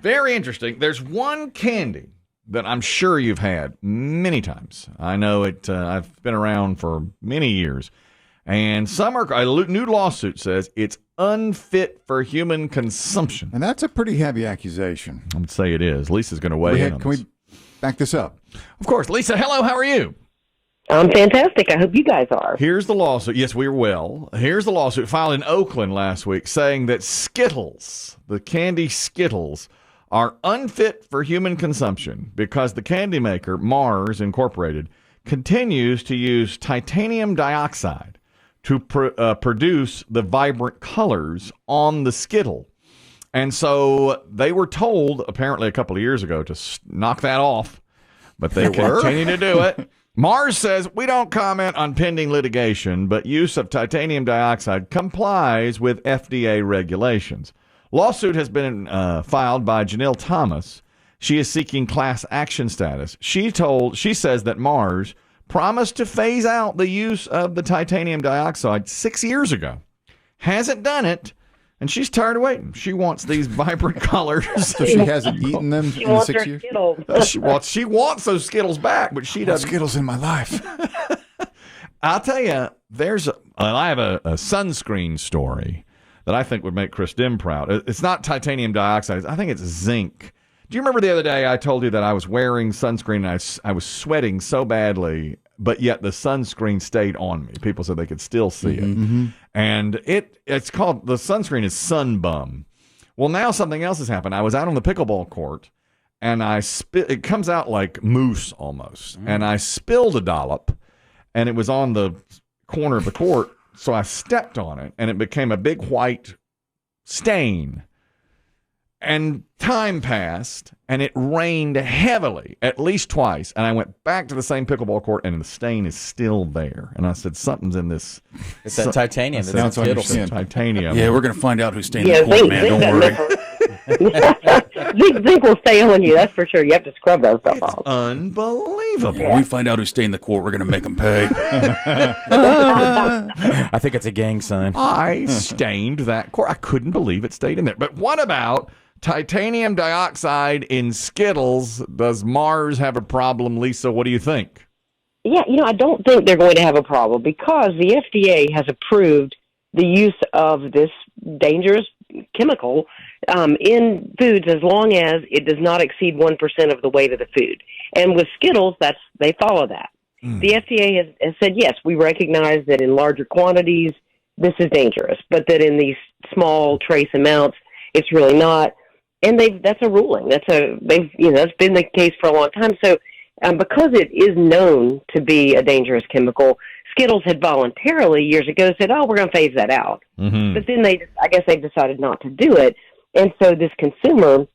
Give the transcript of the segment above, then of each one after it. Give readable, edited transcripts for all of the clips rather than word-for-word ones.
Very interesting. There's one candy that I'm sure you've had many times. I know it. I've been around for many years. And a new lawsuit says it's unfit for human consumption. And that's a pretty heavy accusation. I would say it is. Lisa's going to weigh in on Can we back this up? Of course. Lisa, hello. How are you? I'm fantastic. I hope you guys are. Here's the lawsuit. Yes, we're well. Here's the lawsuit filed in Oakland last week saying that Skittles, the candy Skittles, are unfit for human consumption because the candy maker, Mars Incorporated, continues to use titanium dioxide to produce the vibrant colors on the Skittle. And so they were told, apparently a couple of years ago, to knock that off, but they continue to do it. Mars says, we don't comment on pending litigation, but use of titanium dioxide complies with FDA regulations. Lawsuit has been filed by Janelle Thomas. She is seeking class action status. She says that Mars promised to phase out the use of the titanium dioxide 6 years ago. Hasn't done it, and she's tired of waiting. She wants these vibrant colors. So she hasn't eaten them in the 6 years? She wants those Skittles back, but she doesn't. Skittles in my life. I'll tell you, I have a sunscreen story that I think would make Chris Demm proud. It's not titanium dioxide. I think it's zinc. Do you remember the other day I told you that I was wearing sunscreen and I was sweating so badly, but yet the sunscreen stayed on me? People said they could still see it. Mm-hmm. And it's called, the sunscreen is Sun Bum. Well, now something else has happened. I was out on the pickleball court and it comes out like mousse almost. Mm. And I spilled a dollop and it was on the corner of the court. So I stepped on it and it became a big white stain. And time passed, and it rained heavily, at least twice. And I went back to the same pickleball court, and the stain is still there. And I said, something's in this. It's that titanium. Sounds like titanium. Yeah, we're going to find out who stained the court, man. Don't worry. Zinc will stay on you, that's for sure. You have to scrub that stuff off. Unbelievable. When we find out who stained the court, we're going to make them pay. I think it's a gang sign. I stained that court. I couldn't believe it stayed in there. But what about titanium dioxide in Skittles? Does Mars have a problem, Lisa? What do you think? Yeah, I don't think they're going to have a problem because the FDA has approved the use of this dangerous chemical in foods as long as it does not exceed 1% of the weight of the food. And with Skittles, they follow that. The FDA has said, yes, we recognize that in larger quantities, this is dangerous, but that in these small trace amounts, it's really not. And that's a ruling. That's been the case for a long time. So because it is known to be a dangerous chemical, Skittles had voluntarily years ago said, oh, we're going to phase that out. Mm-hmm. But then I guess they decided not to do it. And so this consumer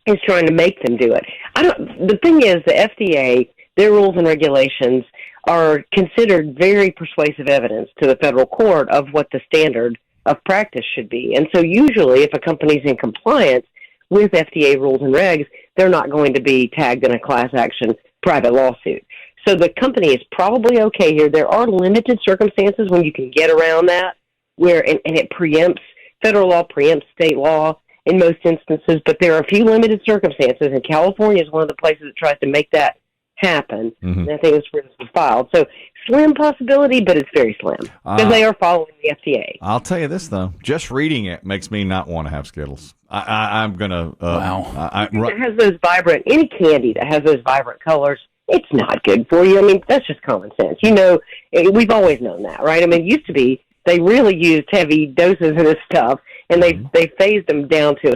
is trying to make them do it. The thing is, the FDA, their rules and regulations are considered very persuasive evidence to the federal court of what the standard of practice should be. And so usually if a company's in compliance with FDA rules and regs, they're not going to be tagged in a class action private lawsuit. So the company is probably okay here. There are limited circumstances when you can get around that, where and it preempts, federal law preempts state law in most instances, but there are a few limited circumstances, and California is one of the places that tries to make that happen. Mm-hmm. And I think that's where this was filed. So slim possibility, but it's very slim because they are following the FDA. I'll tell you this, though. Just reading it makes me not want to have Skittles. I'm going to... wow. It has those any candy that has those vibrant colors, it's not good for you. I mean, that's just common sense. We've always known that, right? I mean, it used to be they really used heavy doses of this stuff, and they phased them down to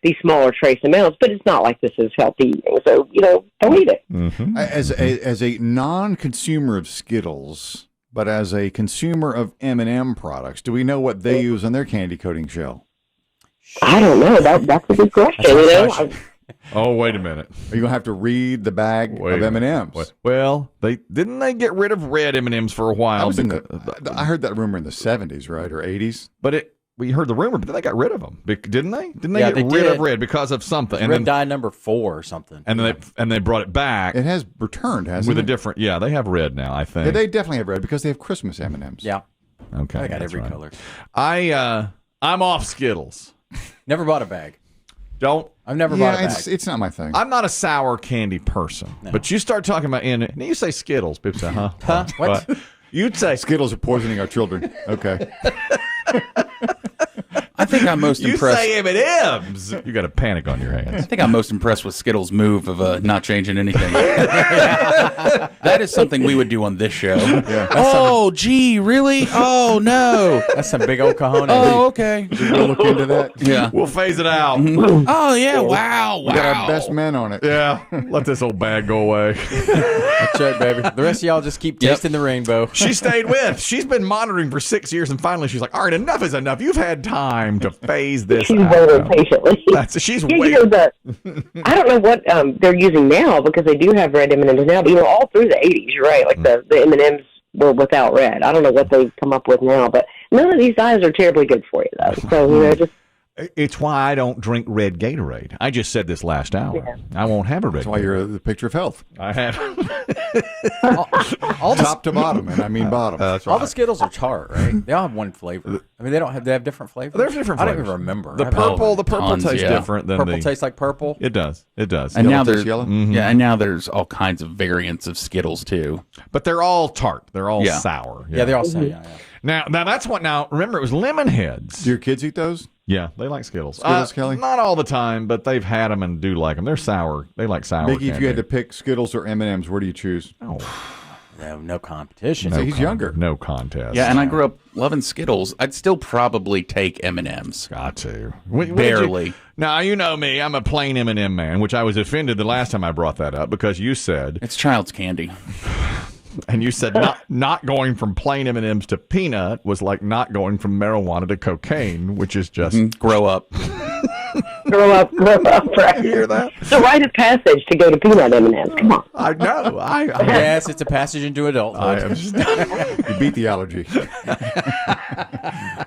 these smaller trace amounts, but it's not like this is healthy eating. So, don't eat it. Mm-hmm. As a non-consumer of Skittles, but as a consumer of M&M products, do we know what they use on their candy coating shell? I don't know. That's a good question. Oh, wait a minute. Are you going to have to read the bag of M&Ms? Well, didn't they get rid of red M&Ms for a while? I heard that rumor in the 70s, right, or 80s? But we heard the rumor, but then they got rid of them, didn't they? Didn't they get rid of red because of something? And red dye number 4 or something. And they brought it back. It has returned, hasn't it? With a different, they have red now, I think. Yeah, they definitely have red because they have Christmas M&Ms. Yeah. Okay. I got every color. I'm off Skittles. Never bought a bag. Don't I've never bought it back. It's not my thing. I'm not a sour candy person, but you start talking about you say Skittles. People say, huh? Huh? What? You'd say Skittles are poisoning our children. Okay. I think I'm most you impressed. say M&M's. You got a panic on your I hands. think I'm most impressed with Skittles' move of not changing anything. That is something we would do on this show. Yeah. Oh, gee, really? Oh, no. That's some big old cojones. Oh, okay. We'll look into that. Yeah. We'll phase it out. Oh, yeah. Wow. We got our best men on it. Yeah, let this old bag go away. That's right, baby. The rest of y'all just keep tasting the rainbow. She stayed with. She's been monitoring for 6 years, and finally she's like, all right, enough is enough. You've had time to phase this She's out. waiting patiently. She's Yeah, waiting. I don't know what they're using now because they do have red M&Ms now, but all through the 80s, you're right, like the M&Ms were without red. I don't know what they've come up with now, but none of these guys are terribly good for you, though. So, just... It's why I don't drink red Gatorade. I just said this last hour. Yeah. I won't have a red That's why you're the picture of health. I have. All the, Top to bottom, and I mean bottom. That's all the Skittles are tart, right? They all have one flavor. I mean, they have different flavors. There's different I flavors. don't even remember. The purple tons, tastes yeah. different than Purple the... tastes like purple. It does. It does. And now there's yellow? Yeah, and now there's all kinds of variants of Skittles too. But they're all tart. They're all Yeah. sour. Yeah, they all say, yeah. Now that's what. Now remember, it was lemon heads. Do your kids eat those? Yeah, they like Skittles. Skittles, Kelly? Not all the time, but they've had them and do like them. They're sour. They like sour. Biggie, if you had candy. to pick Skittles or M&M's, where do you choose? Oh, No competition. He's younger. no contest. Yeah, and I grew up loving Skittles. I'd still probably take M&M's. Got to. When did Barely. you- now you know me. I'm a plain M&M man, which I was offended the last time I brought that up because you said, It's child's candy. and you said not going from plain M&Ms to peanut was like not going from marijuana to cocaine, which is just Grow up. grow up, right? You hear that? It's a rite of passage to go to peanut M&Ms. Come on. I know. Yes, it's a passage into adulthood. I am just, You beat the allergy.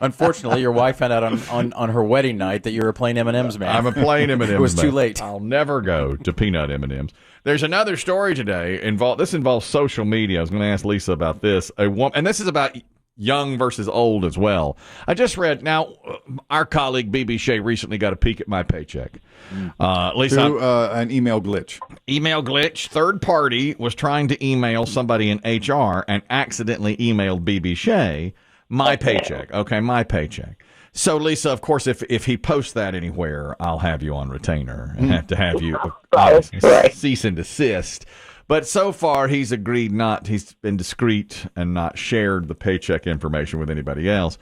Unfortunately, your wife found out on her wedding night that you were a plain M&M's man. I'm a plain M&M. It was man. too late. I'll never go to peanut M&Ms. There's another story today. This involves social media. I was going to ask Lisa about this. And this is about young versus old as well. I just read. Now, our colleague BB Shea recently got a peek at my paycheck. Lisa, Through an email glitch. email glitch. Third party was trying to email somebody in HR and accidentally emailed BB Shea my paycheck. Okay, my paycheck. So, Lisa, of course, if he posts that anywhere, I'll have you on retainer and have to have you cease and desist. But so far, he's agreed not. He's been discreet and not shared the paycheck information with anybody else.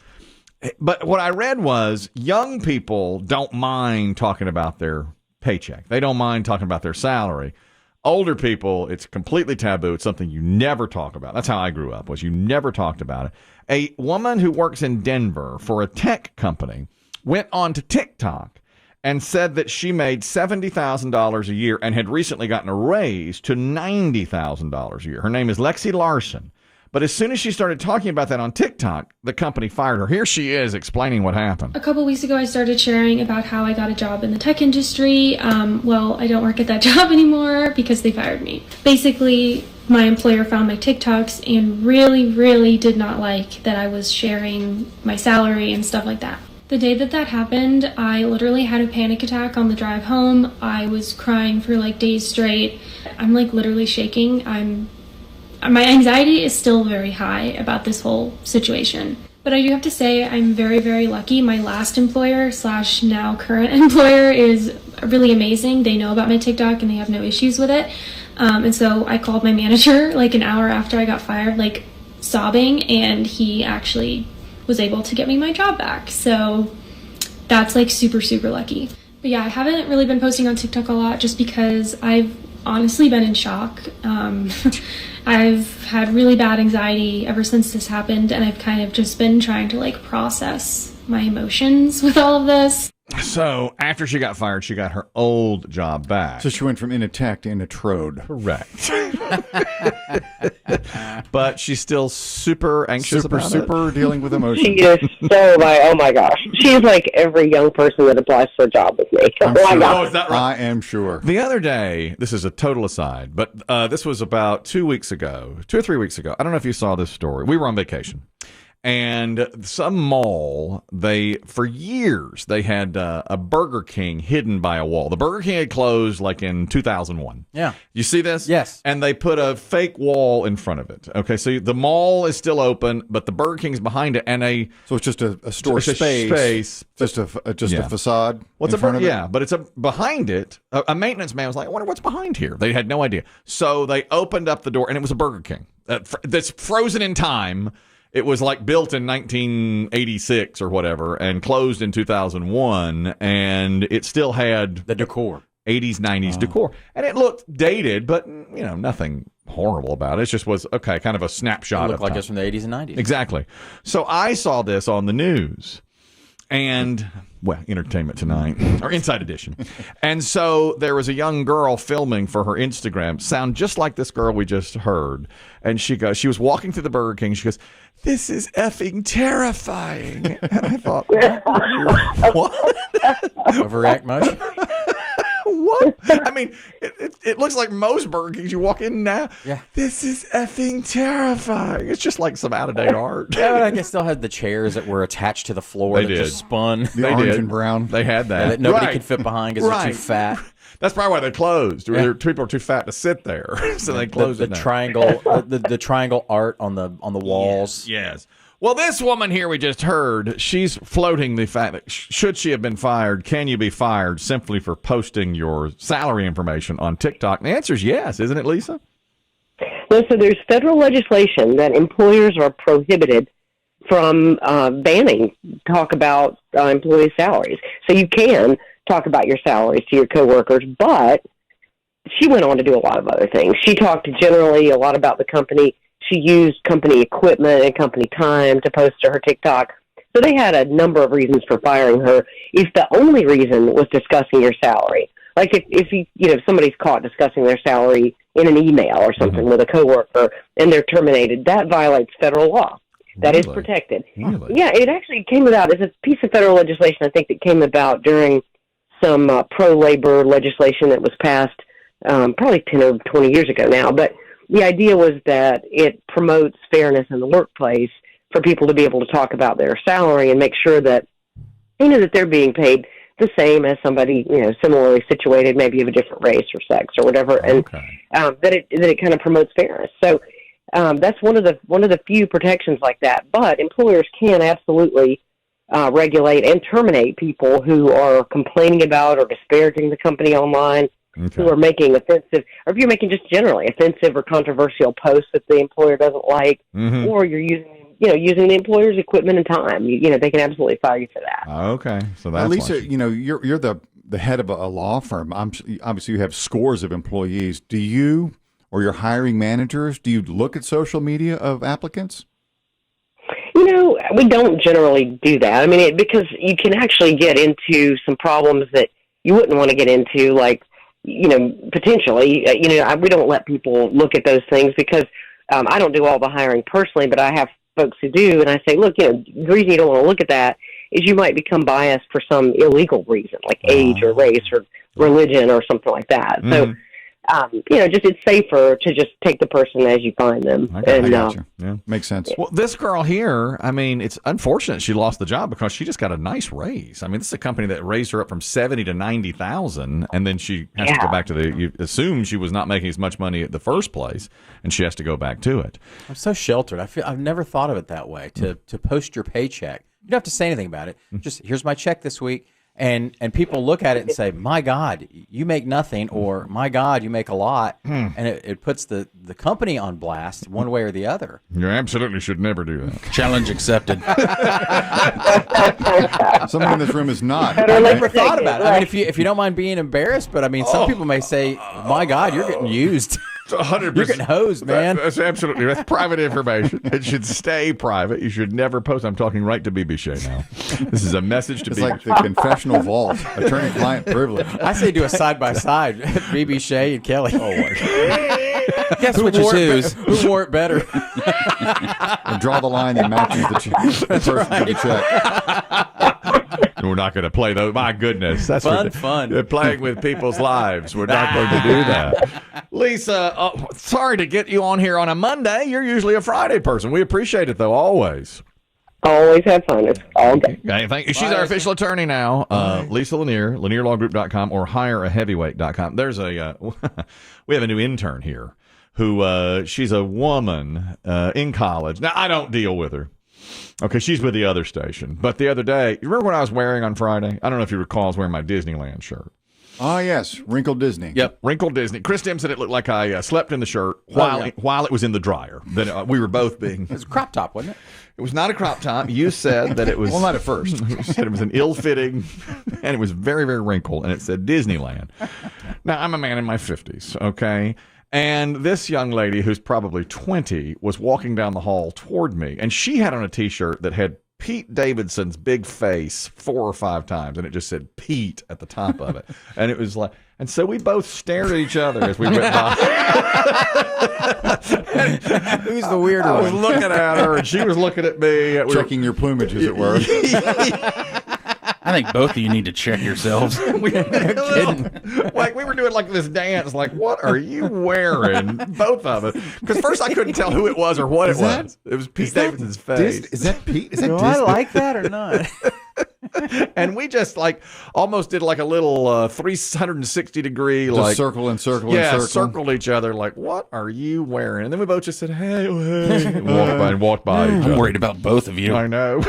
But what I read was young people don't mind talking about their paycheck. They don't mind talking about their salary. Older people, it's completely taboo. It's something you never talk about. That's how I grew up, was you never talked about it. A woman who works in Denver for a tech company went on to TikTok and said that she made $70,000 a year and had recently gotten a raise to $90,000 a year. Her name is Lexi Larson. But as soon as she started talking about that on TikTok, the company fired her. Here she is explaining what happened. A couple weeks ago, I started sharing about how I got a job in the tech industry. Well, I don't work at that job anymore because they fired me. Basically, my employer found my TikToks and really did not like that I was sharing my salary and stuff like that. The day that happened, I literally had a panic attack on the drive home. I was crying for like days straight. I'm like literally shaking. My anxiety is still very high about this whole situation. But I do have to say I'm very lucky. My last employer / now current employer is really amazing. They know about my TikTok and they have no issues with it. And so I called my manager like an hour after I got fired, like sobbing, and he actually was able to get me my job back. So that's like super lucky. But yeah, I haven't really been posting on TikTok a lot just because I've honestly been in shock. I've had really bad anxiety ever since this happened, and I've kind of just been trying to like process my emotions with all of this. So after she got fired, she got her old job back. So she went from in a tech to in a trode. Correct. But she's still super anxious about it. Super dealing with emotions. She is oh my gosh. She's like every young person that applies for a job with me. I'm Oh my sure. gosh. Is that right? I am sure. The other day, this is a total aside, but this was about 2 weeks ago, 2 or 3 weeks ago. I don't know if you saw this story. We were on vacation. And some mall, for years, they had a Burger King hidden by a wall. The Burger King had closed like in 2001. Yeah. You see this? Yes. And they put a fake wall in front of it. Okay, so the mall is still open, but the Burger King's behind it, and So it's just a store it's a space. Just a facade. What's in front of it? Yeah, but it's behind it. A maintenance man was like, I wonder what's behind here. They had no idea. So they opened up the door, and it was a Burger King that's frozen in time. It was like built in 1986 or whatever and closed in 2001, and it still had The decor. 80s, 90s decor. And it looked dated, but, nothing horrible about it. It just was, kind of a snapshot It looked of like time. it's from the 80s and 90s. Exactly. So I saw this on the news. And, Entertainment Tonight, or Inside Edition. And so there was a young girl filming for her Instagram, sound just like this girl we just heard. And she was walking through the Burger King. She goes, "This is effing terrifying." And I thought, what? Overact much? What? I mean, it looks like most Burger Kings you walk in now. Yeah. This is effing terrifying. It's just like some out-of-date art. Yeah, but I guess still had the chairs that were attached to the floor They that did. just spun. The orange and brown. They had that. That nobody Right. could fit behind because they're too fat. That's probably why they closed. Yeah. People are too fat to sit there, so they closed The it down. triangle, the triangle art on the walls. Yes. Well, this woman here we just heard, she's floating the fact that should she have been fired, can you be fired simply for posting your salary information on TikTok? And the answer is yes, isn't it, Lisa? No, so there's federal legislation that employers are prohibited from banning talk about employees' salaries. So you can talk about your salaries to your coworkers, but she went on to do a lot of other things. She talked generally a lot about the company. She used company equipment and company time to post to her TikTok. So they had a number of reasons for firing her. If the only reason was discussing your salary, like if somebody's caught discussing their salary in an email or something with a coworker and they're terminated, that violates federal law. That is protected. Really? Yeah, it actually came about. It's a piece of federal legislation, I think, that came about during some pro-labor legislation that was passed probably 10 or 20 years ago now. But the idea was that it promotes fairness in the workplace for people to be able to talk about their salary and make sure that, that they're being paid the same as somebody, similarly situated, maybe of a different race or sex or whatever, and that it kind of promotes fairness. So that's one of the few protections like that. But employers can absolutely regulate and terminate people who are complaining about or disparaging the company online, who are making offensive, or if you're making just generally offensive or controversial posts that the employer doesn't like, or you're using the employer's equipment and time. They can absolutely fire you for that. Okay, so that's Lisa, you're the head of a law firm. Obviously, you have scores of employees. Do you or your hiring managers, do you look at social media of applicants? We don't generally do that. I mean, because you can actually get into some problems that you wouldn't want to get into, like, potentially, we don't let people look at those things because I don't do all the hiring personally, but I have folks who do, and I say, look, the reason you don't want to look at that is you might become biased for some illegal reason, like age or race or religion or something like that. So, it's safer to just take the person as you find them. I got you. Yeah, makes sense. Well, this girl here, I mean, it's unfortunate she lost the job because she just got a nice raise. I mean, this is a company that raised her up from 70 to 90,000, and then she has to go back to you assume she was not making as much money at the first place, and she has to go back to it. I'm so sheltered. I've never thought of it that way. To post your paycheck, you don't have to say anything about it. Just here's my check this week. And people look at it and say, my God, you make nothing, or my God, you make a lot. And it puts the company on blast one way or the other. You absolutely should never do that. Challenge accepted. Someone in this room is not. I never thought about it. I mean, if you don't mind being embarrassed, but I mean, some people may say, my God, you're getting used. 100%. You're getting hosed, man. That's private information. It should stay private. You should never post. I'm talking right to BB Shea now. This is a message to It's BB. like the confessional vault, attorney-client privilege. I say do a side-by-side, BB Shea and Kelly. Guess which is whose? Who wore it better? And draw the line that matches the person with the check. We're not going to play those. My goodness. That's Fun. They're playing with people's lives. We're not going to do that. Lisa, sorry to get you on here on a Monday. You're usually a Friday person. We appreciate it, though, always. Always have fun. It's all good. Okay, thank you. She's our official attorney now. Lisa Lanier, LanierLawGroup.com or HireAHeavyweight.com. There's a we have a new intern here who she's a woman in college. Now, I don't deal with her. Okay, she's with the other station. But the other day, you remember what I was wearing on Friday? I don't know if you recall, I was wearing my Disneyland shirt. Oh, yes. Wrinkled Disney. Yep, Wrinkled Disney. Chris Demm said it looked like I slept in the shirt while it was in the dryer. Then we were both being... It was a crop top, wasn't it? It was not a crop top. You said that it was... Well, not at first. You said it was an ill-fitting, and it was very, very wrinkled, and it said Disneyland. Now, I'm a man in my 50s, okay? And this young lady, who's probably 20, was walking down the hall toward me, and she had on a T-shirt that had Pete Davidson's big face 4 or 5 times, and it just said Pete at the top of it. And it was like, and so we both stared at each other as we went by. Who's the weirder I was one? looking at her, and she was looking at me. Checking your plumage, as it were. I think both of you need to check yourselves. Like we were doing like this dance, like, what are you wearing? Both of it. Because first I couldn't tell who it was or what it was. It was Pete Davidson's face. Is that Pete? Is that Do Disney? I like that or not? And we just like almost did like a little 360-degree Just like circle and circle yeah, and circle. circled each other like, what are you wearing? And then we both just said, hey, and walked by each other. I'm worried about both of you. I know.